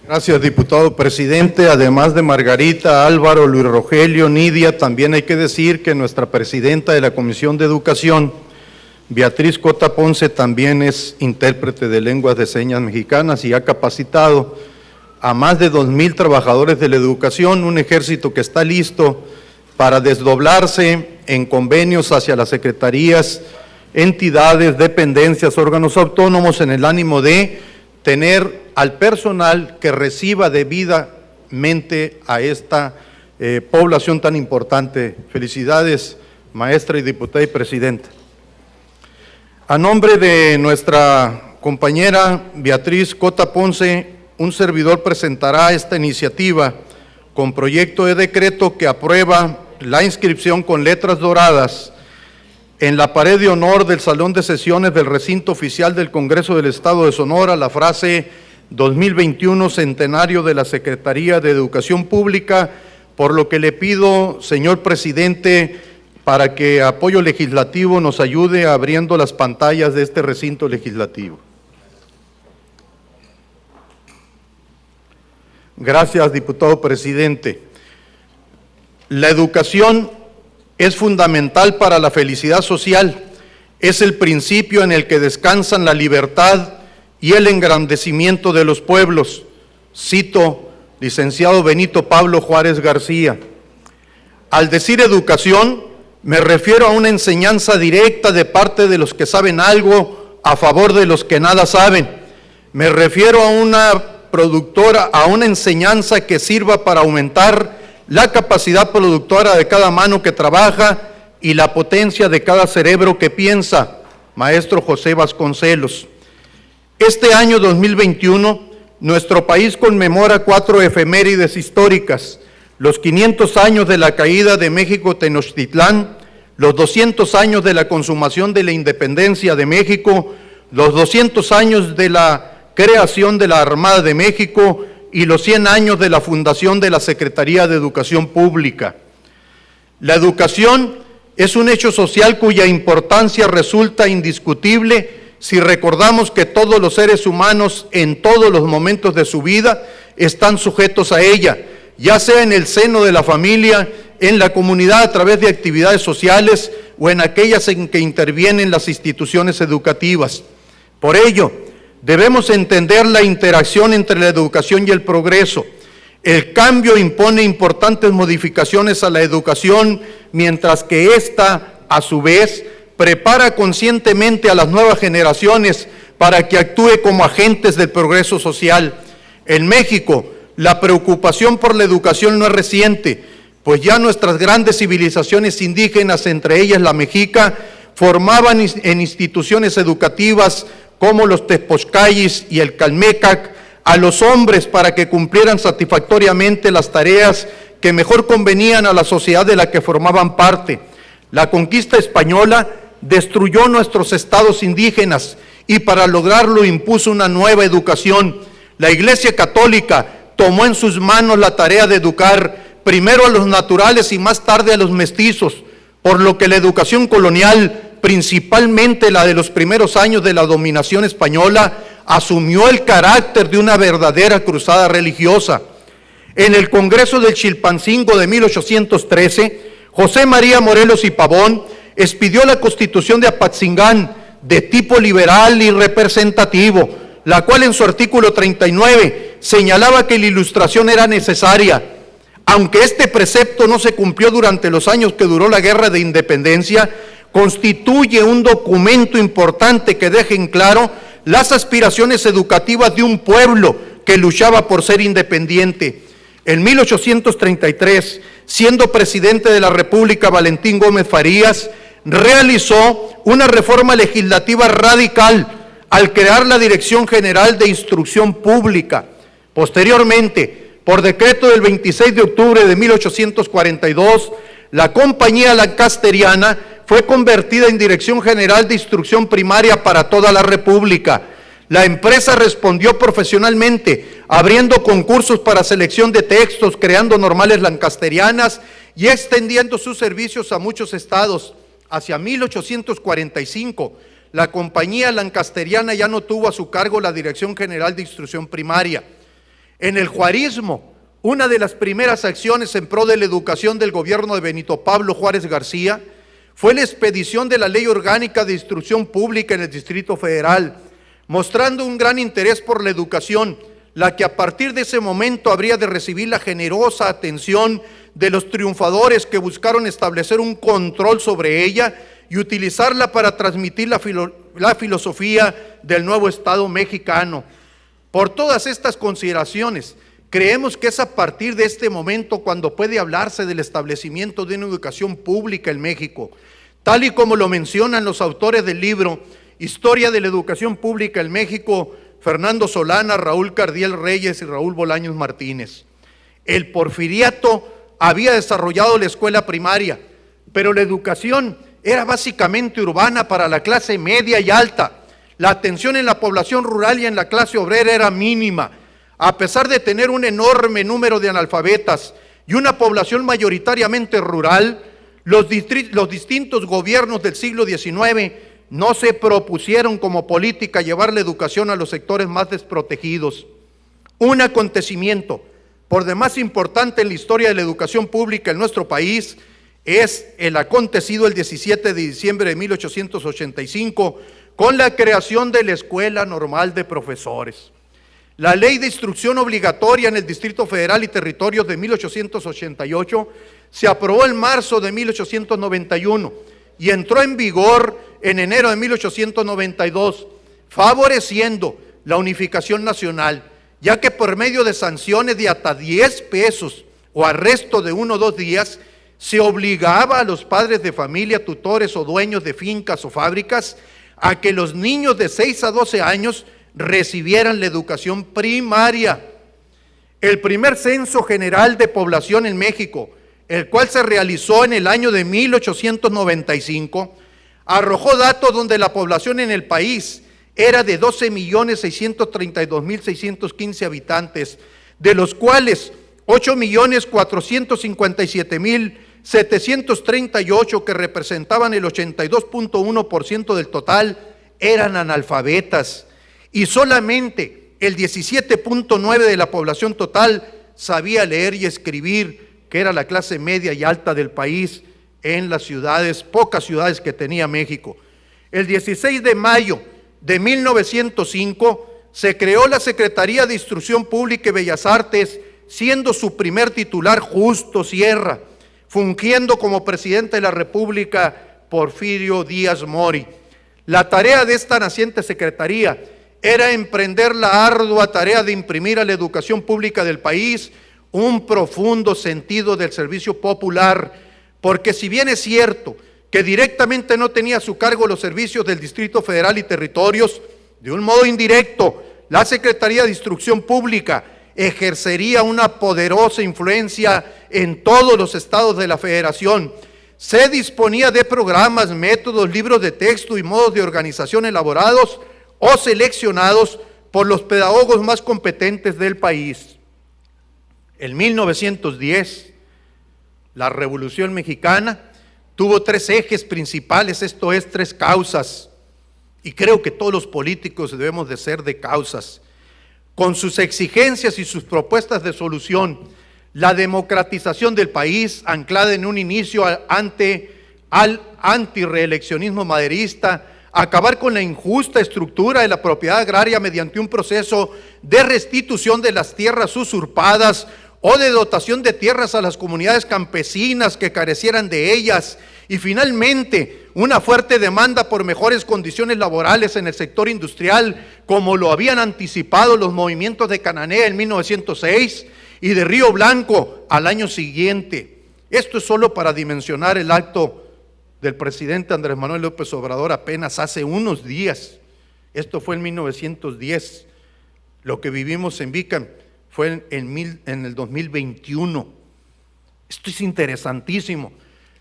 Gracias, diputado presidente. Además de Margarita, Álvaro, Luis Rogelio, Nidia, también hay que decir que nuestra presidenta de la Comisión de Educación, Beatriz Cota Ponce, también es intérprete de lenguas de señas mexicanas y ha capacitado a más de 2,000 trabajadores de la educación, un ejército que está listo para desdoblarse en convenios hacia las secretarías, entidades, dependencias, órganos autónomos en el ánimo de tener al personal que reciba debidamente a esta población tan importante. Felicidades, maestra y diputada y presidenta. A nombre de nuestra compañera Beatriz Cota Ponce, un servidor presentará esta iniciativa con proyecto de decreto que aprueba la inscripción con letras doradas en la pared de honor del Salón de Sesiones del Recinto Oficial del Congreso del Estado de Sonora la frase 2021 Centenario de la Secretaría de Educación Pública, por lo que le pido, señor presidente, para que apoyo legislativo nos ayude abriendo las pantallas de este recinto legislativo. Gracias, diputado presidente. La educación es fundamental para la felicidad social, es el principio en el que descansan la libertad y el engrandecimiento de los pueblos. Cito, licenciado Benito Pablo Juárez García. Al decir educación, me refiero a una enseñanza directa de parte de los que saben algo a favor de los que nada saben. Me refiero a una enseñanza que sirva para aumentar la capacidad productora de cada mano que trabaja y la potencia de cada cerebro que piensa. Maestro José Vasconcelos. Este año 2021, nuestro país conmemora 4 efemérides históricas: los 500 años de la caída de México Tenochtitlán, los 200 años de la consumación de la independencia de México, los 200 años de la creación de la Armada de México y los 100 años de la fundación de la Secretaría de Educación Pública. La educación es un hecho social cuya importancia resulta indiscutible si recordamos que todos los seres humanos en todos los momentos de su vida están sujetos a ella, ya sea en el seno de la familia, en la comunidad a través de actividades sociales o en aquellas en que intervienen las instituciones educativas. Por ello, debemos entender la interacción entre la educación y el progreso. El cambio impone importantes modificaciones a la educación, mientras que ésta, a su vez, prepara conscientemente a las nuevas generaciones para que actúe como agentes del progreso social. En México, la preocupación por la educación no es reciente, pues ya nuestras grandes civilizaciones indígenas, entre ellas la mexica, formaban en instituciones educativas como los Tezpochcayis y el Calmecac a los hombres para que cumplieran satisfactoriamente las tareas que mejor convenían a la sociedad de la que formaban parte. La conquista española destruyó nuestros estados indígenas y para lograrlo impuso una nueva educación. La Iglesia Católica tomó en sus manos la tarea de educar primero a los naturales y más tarde a los mestizos, por lo que la educación colonial, principalmente la de los primeros años de la dominación española, asumió el carácter de una verdadera cruzada religiosa. En el Congreso del Chilpancingo de 1813, José María Morelos y Pavón expidió la Constitución de Apatzingán, de tipo liberal y representativo, la cual en su artículo 39 señalaba que la ilustración era necesaria. Aunque este precepto no se cumplió durante los años que duró la Guerra de Independencia, constituye un documento importante que deja en claro las aspiraciones educativas de un pueblo que luchaba por ser independiente. En 1833, siendo presidente de la República Valentín Gómez Farías, realizó una reforma legislativa radical al crear la Dirección General de Instrucción Pública. Posteriormente, por decreto del 26 de octubre de 1842, la Compañía Lancasteriana fue convertida en Dirección General de Instrucción Primaria para toda la República. La empresa respondió profesionalmente, abriendo concursos para selección de textos, creando normales lancasterianas y extendiendo sus servicios a muchos estados. Hacia 1845, la Compañía Lancasteriana ya no tuvo a su cargo la Dirección General de Instrucción Primaria. En el juarismo, una de las primeras acciones en pro de la educación del gobierno de Benito Pablo Juárez García fue la expedición de la Ley Orgánica de Instrucción Pública en el Distrito Federal, mostrando un gran interés por la educación, la que a partir de ese momento habría de recibir la generosa atención de los triunfadores que buscaron establecer un control sobre ella y utilizarla para transmitir la filosofía del nuevo Estado mexicano. Por todas estas consideraciones, creemos que es a partir de este momento cuando puede hablarse del establecimiento de una educación pública en México, tal y como lo mencionan los autores del libro Historia de la Educación Pública en México, Fernando Solana, Raúl Cardiel Reyes y Raúl Bolaños Martínez. El porfiriato había desarrollado la escuela primaria, pero la educación era básicamente urbana para la clase media y alta. La atención en la población rural y en la clase obrera era mínima. A pesar de tener un enorme número de analfabetas y una población mayoritariamente rural, los distintos gobiernos del siglo XIX no se propusieron como política llevar la educación a los sectores más desprotegidos. Un acontecimiento por demás importante en la historia de la educación pública en nuestro país es el acontecido el 17 de diciembre de 1885 con la creación de la Escuela Normal de Profesores. La Ley de Instrucción Obligatoria en el Distrito Federal y Territorios de 1888 se aprobó en marzo de 1891 y entró en vigor en enero de 1892, favoreciendo la unificación nacional, ya que por medio de sanciones de hasta 10 pesos o arresto de 1 o 2 días, se obligaba a los padres de familia, tutores o dueños de fincas o fábricas a que los niños de 6 a 12 años recibieran la educación primaria. El primer censo general de población en México, el cual se realizó en el año de 1895, arrojó datos donde la población en el país era de 12.632.615 habitantes, de los cuales 8.457.738, que representaban el 82.1% del total, eran analfabetas, y solamente el 17.9% de la población total sabía leer y escribir, que era la clase media y alta del país en las ciudades, pocas ciudades que tenía México. El 16 de mayo de 1905 se creó la Secretaría de Instrucción Pública y Bellas Artes, siendo su primer titular Justo Sierra, fungiendo como presidente de la República Porfirio Díaz Mori. La tarea de esta naciente secretaría era emprender la ardua tarea de imprimir a la educación pública del país un profundo sentido del servicio popular, porque si bien es cierto que directamente no tenía a su cargo los servicios del Distrito Federal y Territorios, de un modo indirecto, la Secretaría de Instrucción Pública ejercería una poderosa influencia en todos los estados de la Federación. Se disponía de programas, métodos, libros de texto y modos de organización elaborados o seleccionados por los pedagogos más competentes del país. En 1910, la Revolución Mexicana tuvo 3 ejes principales, esto es 3 causas, y creo que todos los políticos debemos de ser de causas. Con sus exigencias y sus propuestas de solución, la democratización del país, anclada en un inicio al antireeleccionismo maderista, acabar con la injusta estructura de la propiedad agraria mediante un proceso de restitución de las tierras usurpadas o de dotación de tierras a las comunidades campesinas que carecieran de ellas, y finalmente una fuerte demanda por mejores condiciones laborales en el sector industrial, como lo habían anticipado los movimientos de Cananea en 1906 y de Río Blanco al año siguiente. Esto es solo para dimensionar el acto del presidente Andrés Manuel López Obrador apenas hace unos días. Esto fue en 1910. Lo que vivimos en Vicam fue en el 2021. Esto es interesantísimo.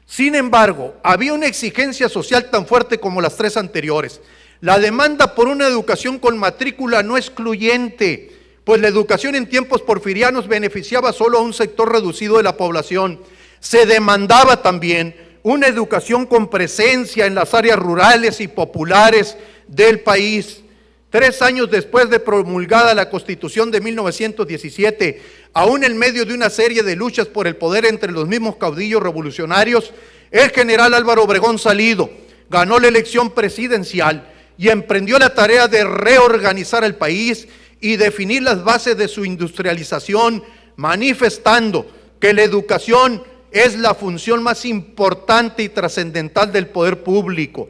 Sin embargo, había una exigencia social tan fuerte como las 3 anteriores. La demanda por una educación con matrícula no excluyente, pues la educación en tiempos porfirianos beneficiaba solo a un sector reducido de la población. Se demandaba también una educación con presencia en las áreas rurales y populares del país. 3 años después de promulgada la Constitución de 1917, aún en medio de una serie de luchas por el poder entre los mismos caudillos revolucionarios, el general Álvaro Obregón Salido ganó la elección presidencial y emprendió la tarea de reorganizar el país y definir las bases de su industrialización, manifestando que la educación es la función más importante y trascendental del poder público.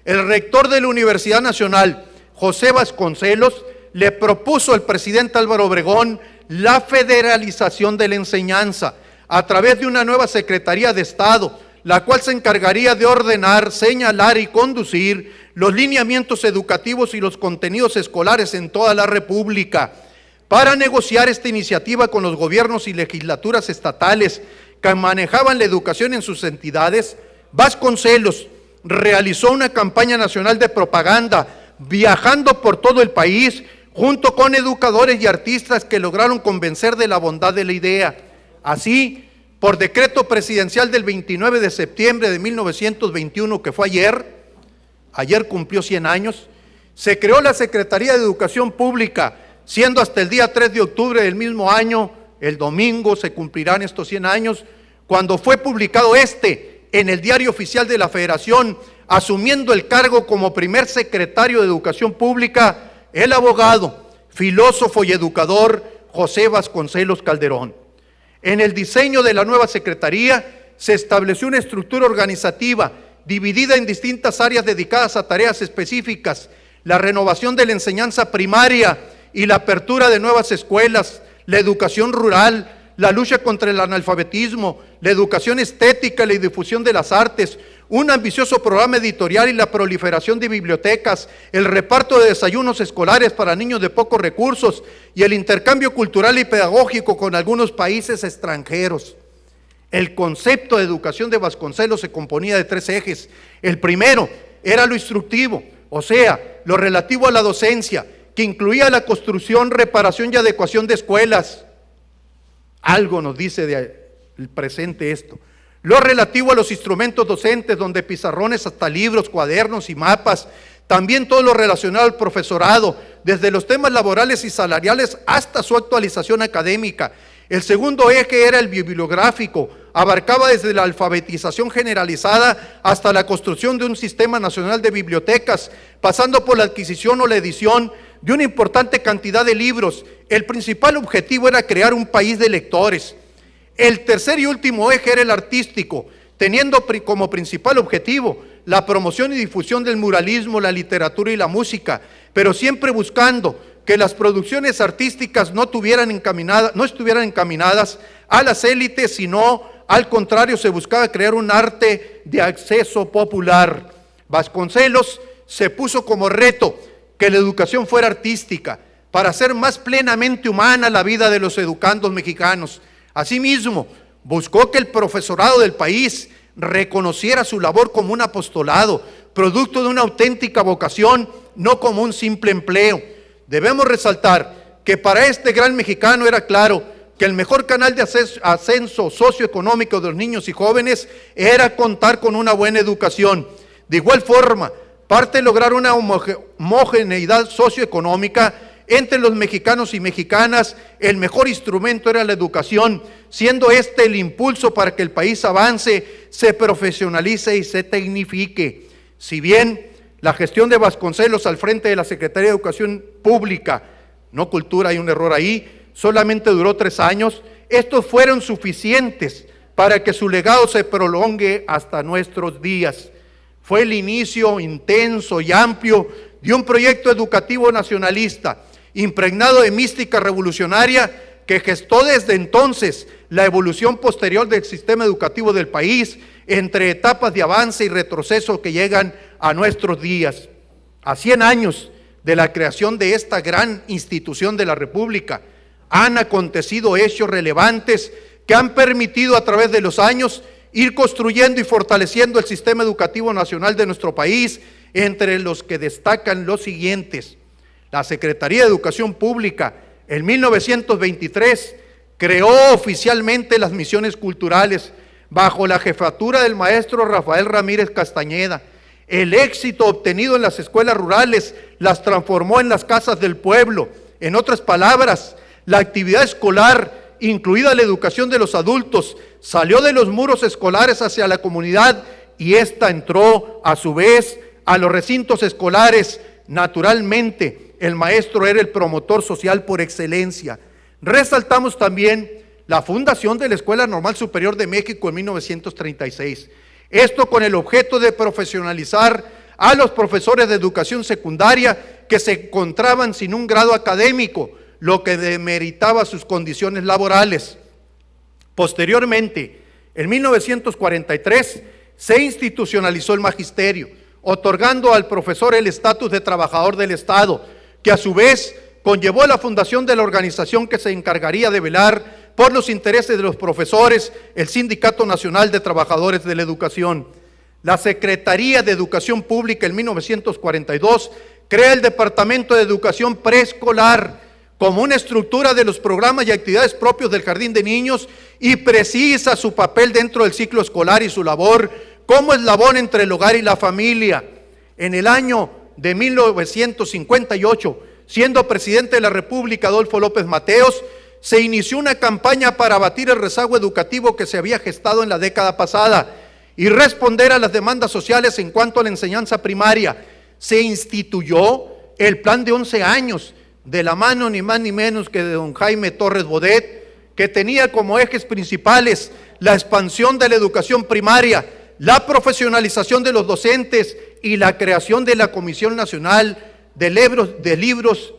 El rector de la Universidad Nacional, José Vasconcelos, le propuso al presidente Álvaro Obregón la federalización de la enseñanza a través de una nueva Secretaría de Estado, la cual se encargaría de ordenar, señalar y conducir los lineamientos educativos y los contenidos escolares en toda la República. Para negociar esta iniciativa con los gobiernos y legislaturas estatales que manejaban la educación en sus entidades, Vasconcelos realizó una campaña nacional de propaganda, viajando por todo el país, junto con educadores y artistas que lograron convencer de la bondad de la idea. Así, por decreto presidencial del 29 de septiembre de 1921, que fue ayer cumplió 100 años, se creó la Secretaría de Educación Pública, siendo hasta el día 3 de octubre del mismo año, el domingo, se cumplirán estos 100 años, cuando fue publicado en el Diario Oficial de la Federación, asumiendo el cargo como primer secretario de Educación Pública, el abogado, filósofo y educador José Vasconcelos Calderón. En el diseño de la nueva secretaría se estableció una estructura organizativa dividida en distintas áreas dedicadas a tareas específicas: la renovación de la enseñanza primaria y la apertura de nuevas escuelas, la educación rural, la lucha contra el analfabetismo, la educación estética y la difusión de las artes, un ambicioso programa editorial y la proliferación de bibliotecas, el reparto de desayunos escolares para niños de pocos recursos y el intercambio cultural y pedagógico con algunos países extranjeros. El concepto de educación de Vasconcelos se componía de 3 ejes. El primero era lo instructivo, o sea, lo relativo a la docencia, que incluía la construcción, reparación y adecuación de escuelas. Algo nos dice del presente esto. Lo relativo a los instrumentos docentes, donde pizarrones hasta libros, cuadernos y mapas. También todo lo relacionado al profesorado, desde los temas laborales y salariales hasta su actualización académica. El segundo eje era el bibliográfico, abarcaba desde la alfabetización generalizada hasta la construcción de un sistema nacional de bibliotecas, pasando por la adquisición o la edición de una importante cantidad de libros. El principal objetivo era crear un país de lectores. El tercer y último eje era el artístico, teniendo como principal objetivo la promoción y difusión del muralismo, la literatura y la música, pero siempre buscando que las producciones artísticas no estuvieran encaminadas a las élites, sino al contrario, se buscaba crear un arte de acceso popular. Vasconcelos se puso como reto que la educación fuera artística, para hacer más plenamente humana la vida de los educandos mexicanos. Asimismo, buscó que el profesorado del país reconociera su labor como un apostolado, producto de una auténtica vocación, no como un simple empleo. Debemos resaltar que para este gran mexicano era claro que el mejor canal de ascenso socioeconómico de los niños y jóvenes era contar con una buena educación. De igual forma, parte de lograr una homogeneidad socioeconómica entre los mexicanos y mexicanas, el mejor instrumento era la educación, siendo este el impulso para que el país avance, se profesionalice y se tecnifique. Si bien la gestión de Vasconcelos al frente de la Secretaría de Educación Pública, no Cultura, hay un error ahí, solamente duró 3 años, estos fueron suficientes para que su legado se prolongue hasta nuestros días. Fue el inicio intenso y amplio de un proyecto educativo nacionalista, impregnado de mística revolucionaria, que gestó desde entonces la evolución posterior del sistema educativo del país, entre etapas de avance y retroceso que llegan a nuestros días. A 100 años de la creación de esta gran institución de la República, han acontecido hechos relevantes que han permitido a través de los años ir construyendo y fortaleciendo el sistema educativo nacional de nuestro país, entre los que destacan los siguientes. La Secretaría de Educación Pública, en 1923, creó oficialmente las misiones culturales bajo la jefatura del maestro Rafael Ramírez Castañeda. El éxito obtenido en las escuelas rurales las transformó en las casas del pueblo. En otras palabras, la actividad escolar, incluida la educación de los adultos, salió de los muros escolares hacia la comunidad y ésta entró a su vez a los recintos escolares. Naturalmente, el maestro era el promotor social por excelencia. Resaltamos también la fundación de la Escuela Normal Superior de México en 1936. Esto con el objeto de profesionalizar a los profesores de educación secundaria que se encontraban sin un grado académico, lo que demeritaba sus condiciones laborales. Posteriormente, en 1943, se institucionalizó el magisterio, otorgando al profesor el estatus de trabajador del Estado, que a su vez conllevó la fundación de la organización que se encargaría de velar por los intereses de los profesores, el Sindicato Nacional de Trabajadores de la Educación. La Secretaría de Educación Pública en 1942 crea el Departamento de Educación Preescolar como una estructura de los programas y actividades propios del jardín de niños y precisa su papel dentro del ciclo escolar y su labor como eslabón entre el hogar y la familia. En el año de 1958, siendo presidente de la República Adolfo López Mateos, se inició una campaña para abatir el rezago educativo que se había gestado en la década pasada y responder a las demandas sociales en cuanto a la enseñanza primaria. Se instituyó el plan de 11 años, de la mano ni más ni menos que de don Jaime Torres Bodet, que tenía como ejes principales la expansión de la educación primaria, la profesionalización de los docentes y la creación de la Comisión Nacional de libros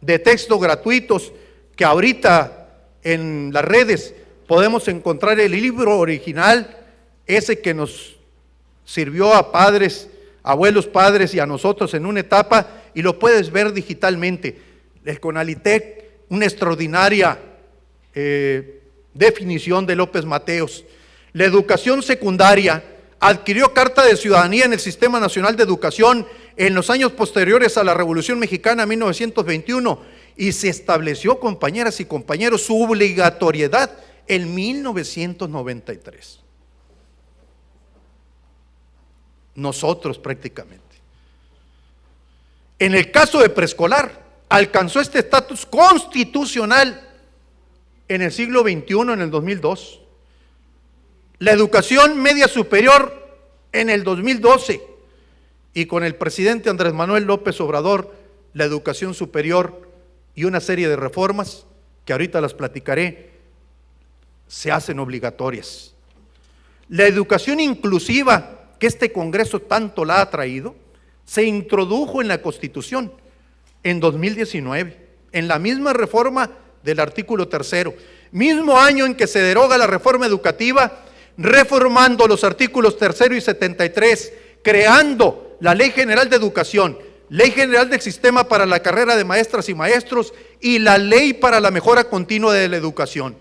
de texto gratuitos, que ahorita en las redes podemos encontrar el libro original, ese que nos sirvió a padres, abuelos padres y a nosotros en una etapa, y lo puedes ver digitalmente. El CONALITEC, una extraordinaria definición de López Mateos. La educación secundaria adquirió carta de ciudadanía en el Sistema Nacional de Educación en los años posteriores a la Revolución Mexicana, 1921, y se estableció, compañeras y compañeros, su obligatoriedad en 1993. Nosotros prácticamente. En el caso de preescolar, alcanzó este estatus constitucional en el siglo XXI, en el 2002. La educación media superior en el 2012, y con el presidente Andrés Manuel López Obrador, la educación superior y una serie de reformas, que ahorita las platicaré, se hacen obligatorias. La educación inclusiva, que este Congreso tanto la ha traído, se introdujo en la Constitución en 2019, en la misma reforma del artículo 3, mismo año en que se deroga la reforma educativa, reformando los artículos 3 y 73, creando la Ley General de Educación, Ley General del Sistema para la Carrera de Maestras y Maestros y la Ley para la Mejora Continua de la Educación.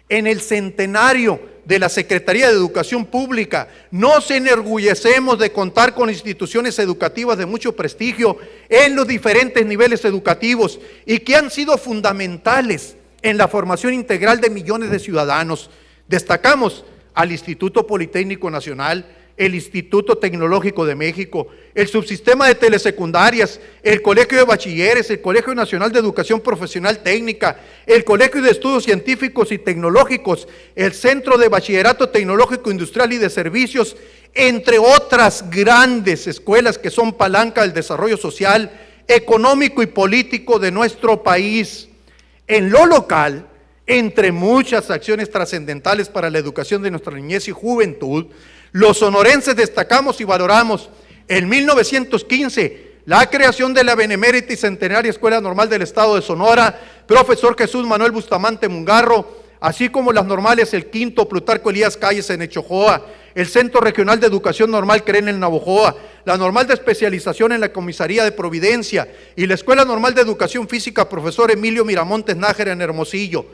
En el centenario de la Secretaría de Educación Pública, nos enorgullecemos de contar con instituciones educativas de mucho prestigio en los diferentes niveles educativos y que han sido fundamentales en la formación integral de millones de ciudadanos. Destacamos al Instituto Politécnico Nacional, el Instituto Tecnológico de México, el Subsistema de Telesecundarias, el Colegio de Bachilleres, el Colegio Nacional de Educación Profesional Técnica, el Colegio de Estudios Científicos y Tecnológicos, el Centro de Bachillerato Tecnológico Industrial y de Servicios, entre otras grandes escuelas que son palanca del desarrollo social, económico y político de nuestro país. En lo local, entre muchas acciones trascendentales para la educación de nuestra niñez y juventud, los sonorenses destacamos y valoramos en 1915 la creación de la Benemérita y Centenaria Escuela Normal del Estado de Sonora, profesor Jesús Manuel Bustamante Mungarro, así como las normales el Quinto Plutarco Elías Calles en Echojoa, el Centro Regional de Educación Normal CREN en Navojoa, la Normal de Especialización en la Comisaría de Providencia y la Escuela Normal de Educación Física profesor Emilio Miramontes Nájera en Hermosillo.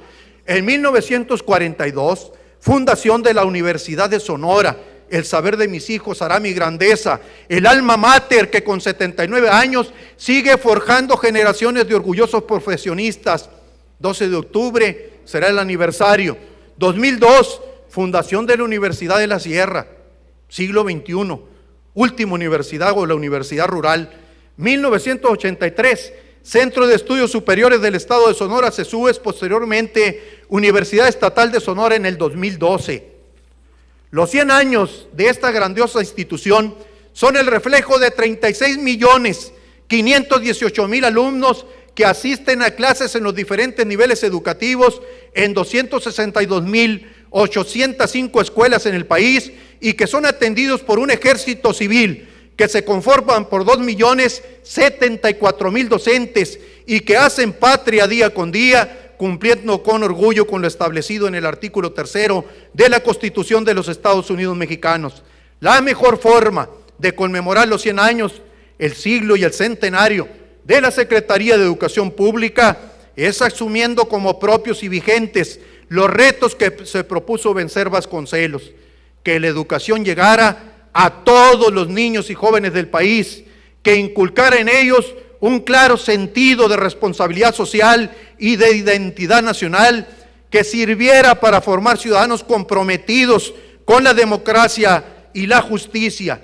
En 1942, fundación de la Universidad de Sonora, el saber de mis hijos hará mi grandeza, el alma mater que con 79 años sigue forjando generaciones de orgullosos profesionistas. 12 de octubre será el aniversario. 2002, fundación de la Universidad de la Sierra, siglo XXI, última universidad o la Universidad Rural. 1983, Centro de Estudios Superiores del Estado de Sonora, CESUES, posteriormente Universidad Estatal de Sonora en el 2012. Los 100 años de esta grandiosa institución son el reflejo de 36.518.000 alumnos que asisten a clases en los diferentes niveles educativos en 262.805 escuelas en el país y que son atendidos por un ejército civil que se conforman por 2.074.000 docentes y que hacen patria día con día, cumpliendo con orgullo con lo establecido en el artículo 3 de la Constitución de los Estados Unidos mexicanos. La mejor forma de conmemorar los 100 años, el siglo y el centenario de la Secretaría de Educación Pública es asumiendo como propios y vigentes los retos que se propuso vencer Vasconcelos, que la educación llegara a todos los niños y jóvenes del país, que inculcara en ellos un claro sentido de responsabilidad social y de identidad nacional, que sirviera para formar ciudadanos comprometidos con la democracia y la justicia.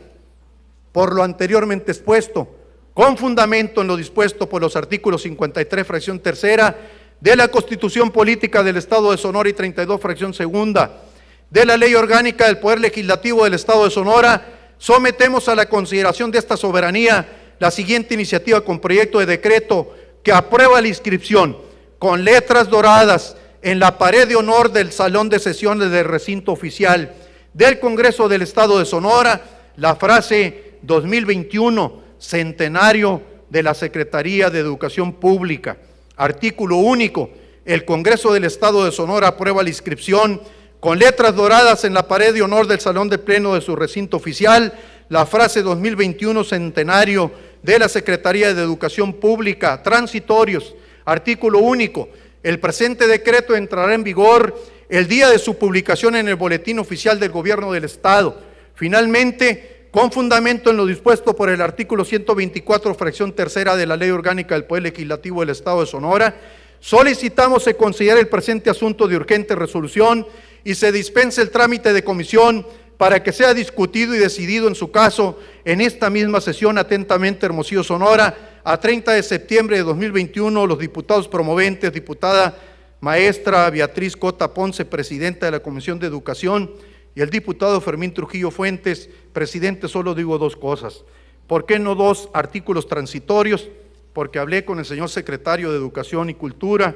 Por lo anteriormente expuesto, con fundamento en lo dispuesto por los artículos 53, fracción tercera, de la Constitución Política del Estado de Sonora y 32, fracción segunda, de la Ley Orgánica del Poder Legislativo del Estado de Sonora, sometemos a la consideración de esta soberanía la siguiente iniciativa con proyecto de decreto que aprueba la inscripción con letras doradas en la pared de honor del Salón de Sesiones del Recinto Oficial del Congreso del Estado de Sonora la frase 2021, centenario de la Secretaría de Educación Pública. Artículo único. El Congreso del Estado de Sonora aprueba la inscripción con letras doradas en la pared de honor del Salón de Pleno de su recinto oficial la frase 2021, centenario de la Secretaría de Educación Pública. Transitorios. Artículo único. El presente decreto entrará en vigor el día de su publicación en el Boletín Oficial del Gobierno del Estado. Finalmente, con fundamento en lo dispuesto por el artículo 124, fracción tercera de la Ley Orgánica del Poder Legislativo del Estado de Sonora, solicitamos se considere el presente asunto de urgente resolución y se dispense el trámite de comisión para que sea discutido y decidido en su caso en esta misma sesión. Atentamente, Hermosillo, Sonora, a 30 de septiembre de 2021, los diputados promoventes, diputada maestra Beatriz Cota Ponce, presidenta de la Comisión de Educación, y el diputado Fermín Trujillo Fuentes, presidente. Solo digo dos cosas. ¿Por qué no dos artículos transitorios? Porque hablé con el señor secretario de Educación y Cultura,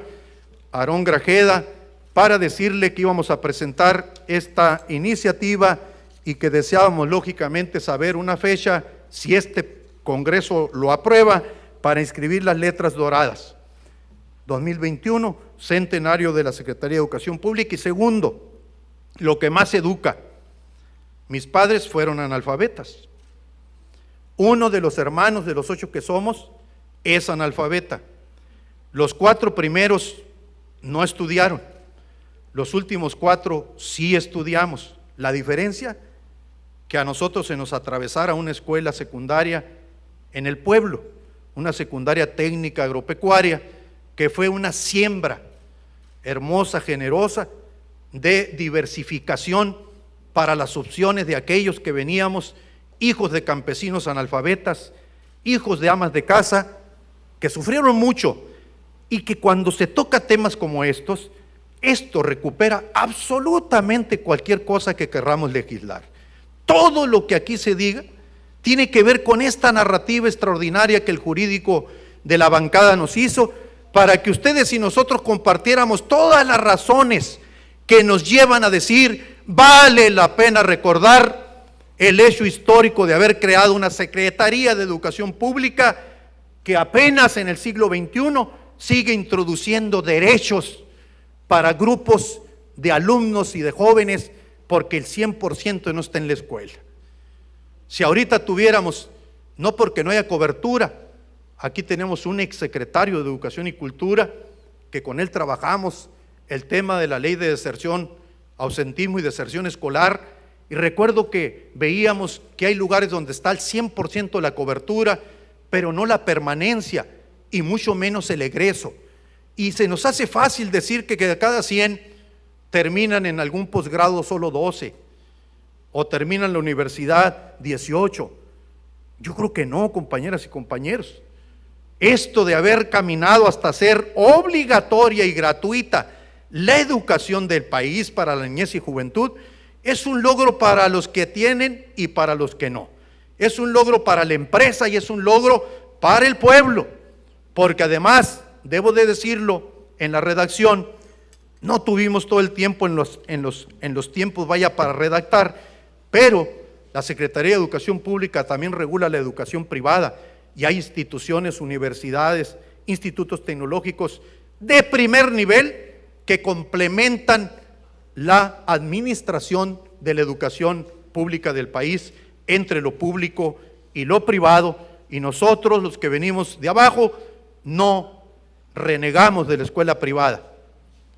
Aarón Grajeda, para decirle que íbamos a presentar esta iniciativa y que deseábamos lógicamente saber una fecha, si este Congreso lo aprueba, para inscribir las letras doradas. 2021, centenario de la Secretaría de Educación Pública. Y segundo, lo que más educa. Mis padres fueron analfabetas. Uno de los hermanos de los 8 que somos es analfabeta. Los 4 primeros no estudiaron. Los últimos 4 sí estudiamos. La diferencia, que a nosotros se nos atravesara una escuela secundaria en el pueblo, una secundaria técnica agropecuaria, que fue una siembra hermosa, generosa, de diversificación para las opciones de aquellos que veníamos, hijos de campesinos analfabetas, hijos de amas de casa, que sufrieron mucho y que cuando se toca temas como estos, esto recupera absolutamente cualquier cosa que querramos legislar. Todo lo que aquí se diga tiene que ver con esta narrativa extraordinaria que el jurídico de la bancada nos hizo para que ustedes y nosotros compartiéramos todas las razones que nos llevan a decir, vale la pena recordar el hecho histórico de haber creado una Secretaría de Educación Pública que apenas en el siglo XXI sigue introduciendo derechos para grupos de alumnos y de jóvenes porque el 100% no está en la escuela. Si ahorita tuviéramos, no porque no haya cobertura, aquí tenemos un exsecretario de Educación y Cultura que con él trabajamos el tema de la ley de deserción, ausentismo y deserción escolar, y recuerdo que veíamos que hay lugares donde está el 100% la cobertura, pero no la permanencia y mucho menos el egreso. Y se nos hace fácil decir que de cada 100 terminan en algún posgrado solo 12, o terminan la universidad 18, Yo creo que no, compañeras y compañeros. Esto de haber caminado hasta ser obligatoria y gratuita la educación del país para la niñez y juventud es un logro para los que tienen y para los que no. Es un logro para la empresa y es un logro para el pueblo, porque además, debo de decirlo, en la redacción no tuvimos todo el tiempo en los tiempos para redactar, pero la Secretaría de Educación Pública también regula la educación privada y hay instituciones, universidades, institutos tecnológicos de primer nivel que complementan la administración de la educación pública del país entre lo público y lo privado, y nosotros, los que venimos de abajo, no renegamos de la escuela privada.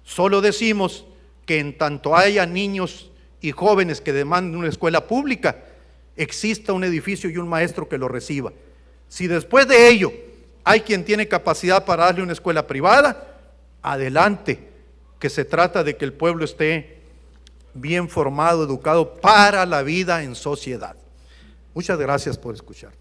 Solo decimos que en tanto haya niños y jóvenes que demanden una escuela pública, exista un edificio y un maestro que lo reciba. Si después de ello hay quien tiene capacidad para darle una escuela privada, adelante, que se trata de que el pueblo esté bien formado, educado para la vida en sociedad. Muchas gracias por escuchar.